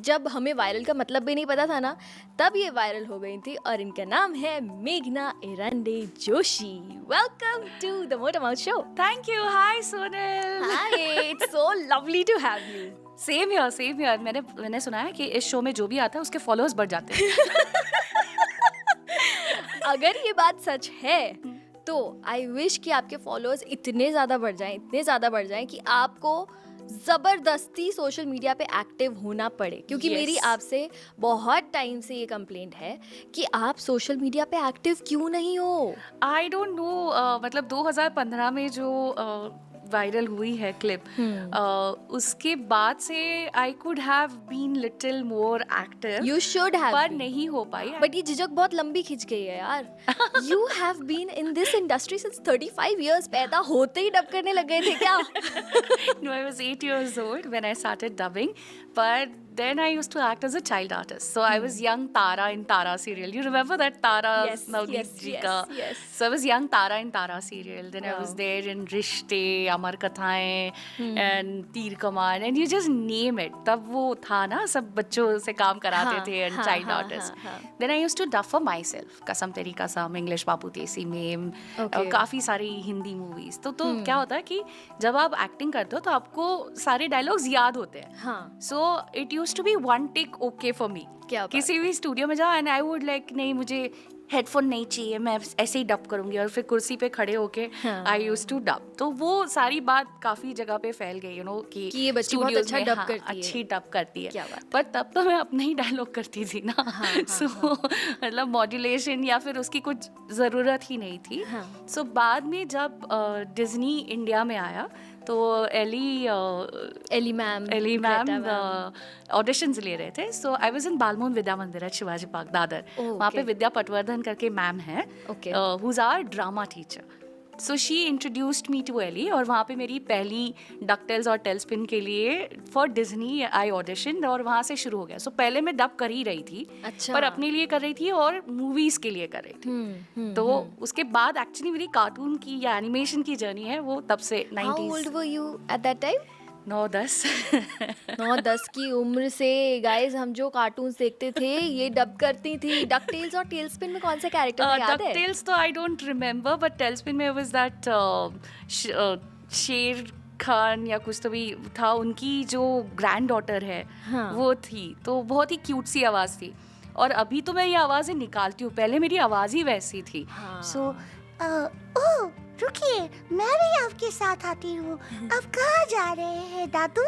जब हमें वायरल का मतलब भी नहीं पता था ना, तब ये वायरल हो गई थी और इनका नाम है मेघना Erande Joshi. Welcome to the Mota mouth show. Thank you. Hi, Sonal. Hi, it's so lovely to have you. Same here, same here. मैंने सुना है कि इस शो में जो भी आता है उसके फॉलोअर्स बढ़ जाते हैं. अगर ये बात सच है तो आई विश कि आपके फॉलोअर्स इतने ज़्यादा बढ़ जाएं कि आपको ज़बरदस्ती सोशल मीडिया पे एक्टिव होना पड़े, क्योंकि Yes. मेरी आपसे बहुत टाइम से ये कंप्लेंट है कि आप सोशल मीडिया पे एक्टिव क्यों नहीं हो। I don't know. मतलब 2015 में जो वायरल हुई है क्लिप, उसके बाद से I could have been little more active. You should have, पर नहीं हो पाई. बट ये झिझक बहुत लंबी खिंच गई है यार। You have been in this industry since 35 years। पैदा होते ही डब करने लग गए थे क्या? No, I was 8 years old when I started dubbing, but then I used to act as a child artist. So I was young Tara in Tara serial. You remember that Tara Navneet ji ka? yes. So I was young Tara in Tara serial. Then I was there in Rishte, Amar Kathaएं and Teer Kaman, and you just name it. तब वो था ना, सब बच्चों से काम कराते थे and child artist. Then I used to dub for myself. कसम तेरी कसम, English बाबू देसी मेम, और काफी सारी हिंदी मूवीज. तो क्या होता है कि जब आप एक्टिंग करते हो तो आपको सारे डायलॉग्स याद होते हैं. हाँ, so it used to be one take okay for me. क्या बात किसी भी स्टूडियो में जाओ एंड आई वुड लाइक, नहीं मुझे हेडफोन नहीं चाहिए, मैं ऐसे ही डब करूंगी, और फिर कुर्सी पे खड़े होके आई यूज्ड टू डब. तो वो सारी बात काफी जगह पे फैल गई, यू नो, कि ये बच्ची बहुत studios अच्छा में, डब हाँ, करती है. अच्छी डब करती है. क्या बात. पर तब तो मैं अपने ही डायलॉग करती थी ना. सो मतलब मॉड्यूलेशन या फिर उसकी कुछ जरूरत ही नहीं थी. सो बाद में जब डिज्नी इंडिया में आया तो एली मैम ऑडिशंस ले रहे थे. सो आई वाज इन बालमोहन विद्या मंदिर एट शिवाजी पार्क, दादर. वहाँ पे विद्या पटवर्धन करके मैम है, who is our drama teacher. So she introduced me to Ellie, और वहाँ पे मेरी पहली डकटेल्स और टेलस्पिन के लिए फॉर डिज्नी आई ऑडिशन, और वहाँ से शुरू हो गया. सो पहले मैं डब कर ही रही थी, पर अपने लिए कर रही थी और मूवीज के लिए कर रही थी. तो उसके बाद एक्चुअली मेरी कार्टून की या एनिमेशन की जर्नी है वो तब से 90s. How old were you at that time? 9-10. 9-10 की उम्र से गाइस हम जो कार्टून्स देखते थे ये डब करती थी. डकटेल्स और टेलस्पिन में कौन से कैरेक्टर थे, याद है? डकटेल्स तो I don't remember, but tailspin में वाज दैट शेर खान या कुछ तो भी था, उनकी जो ग्रैंड डॉटर है वो थी. तो बहुत ही क्यूट सी आवाज़ थी, और अभी तो मैं ये आवाज़ें निकालती हूँ, पहले मेरी आवाज़ ही वैसी थी. सो ओह रुकिए, मैं भी आपके साथ आती हूँ. आप कहाँ जा रहे हैं दादू?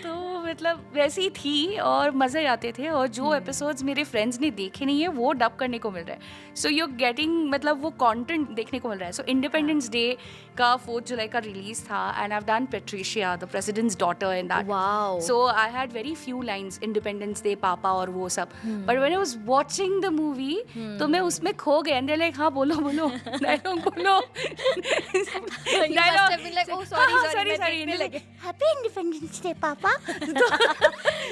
तो मतलब वैसी थी और मज़े आते थे, और जो एपिसोड्स मेरे फ्रेंड्स ने देखे नहीं है वो डब करने को मिल रहा है. सो यू गेटिंग, मतलब वो कंटेंट देखने को मिल रहा है. सो इंडिपेंडेंस डे का 4 जुलाई का रिलीज था, and I have done Patricia the president's daughter in that. Wow. So I had very few lines, independence day, पापा और वो सब. But when I was watching the movie तो मैं उसमें खो गई. एंड लाइक, हाँ बोलो डायलॉग बोलो. हैप्पी इंडिपेंडेंस डे पापा.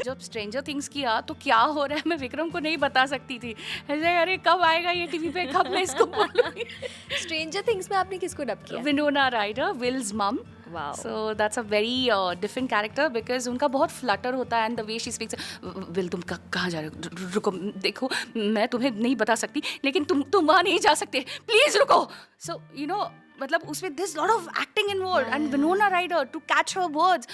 जब स्ट्रेंजर थिंग्स किया तो क्या हो रहा है मैं विक्रम को नहीं बता सकती थी. ऐसे, अरे कब आएगा ये टीवी पे, कब मैं इसको बोलूंगी. स्ट्रेंजर थिंग्स में आपने किसको डब किया? विनोना राइडर, विल्स मम. Wow. So that's a very different character because उनका बहुत फ्लटर होता है, and the way she speaks. Will तुम कहाँ जा रहे हो, रुको, देखो मैं तुम्हें नहीं बता सकती, लेकिन तुम वहाँ नहीं जा सकते, प्लीज रुको. So you know, मतलब उसमें this lot of acting involve, and Winona Ryder to catch her words,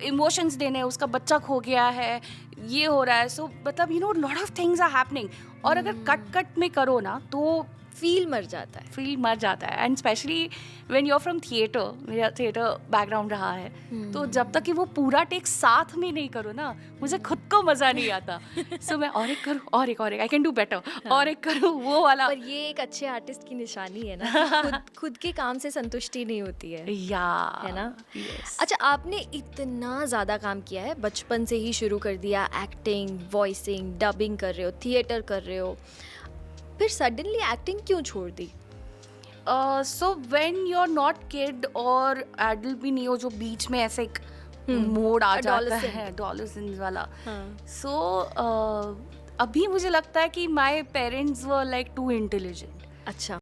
emotions देने, उसका बच्चा खो गया है, ये हो रहा है. सो मतलब you know lot of things are happening, और अगर कट में करो ना तो फील मर जाता है. And specially when you are from theatre, मेरा थिएटर बैकग्राउंड रहा है, तो जब तक कि वो पूरा टेक साथ में नहीं करो ना, मुझे खुद को मजा नहीं आता. सो मैं और एक करूँ, और एक आई कैन डू बेटर, और एक करूँ, वो वाला. पर ये एक अच्छे आर्टिस्ट की निशानी है ना, खुद के काम से संतुष्टि नहीं होती है, है ना? अच्छा, आपने इतना ज़्यादा काम किया है, बचपन से ही शुरू कर दिया, एक्टिंग, वॉइसिंग, डबिंग कर रहे हो, थिएटर कर रहे हो, फिर सडनली एक्टिंग क्यों छोड़ दी? So when you are not kid और एडल्ट भी नहीं हो, जो बीच में ऐसे एक मोड आ जाता है, एडोलेसेंस वाला. सो अभी मुझे लगता है कि my parents were like to intelligent. अच्छा.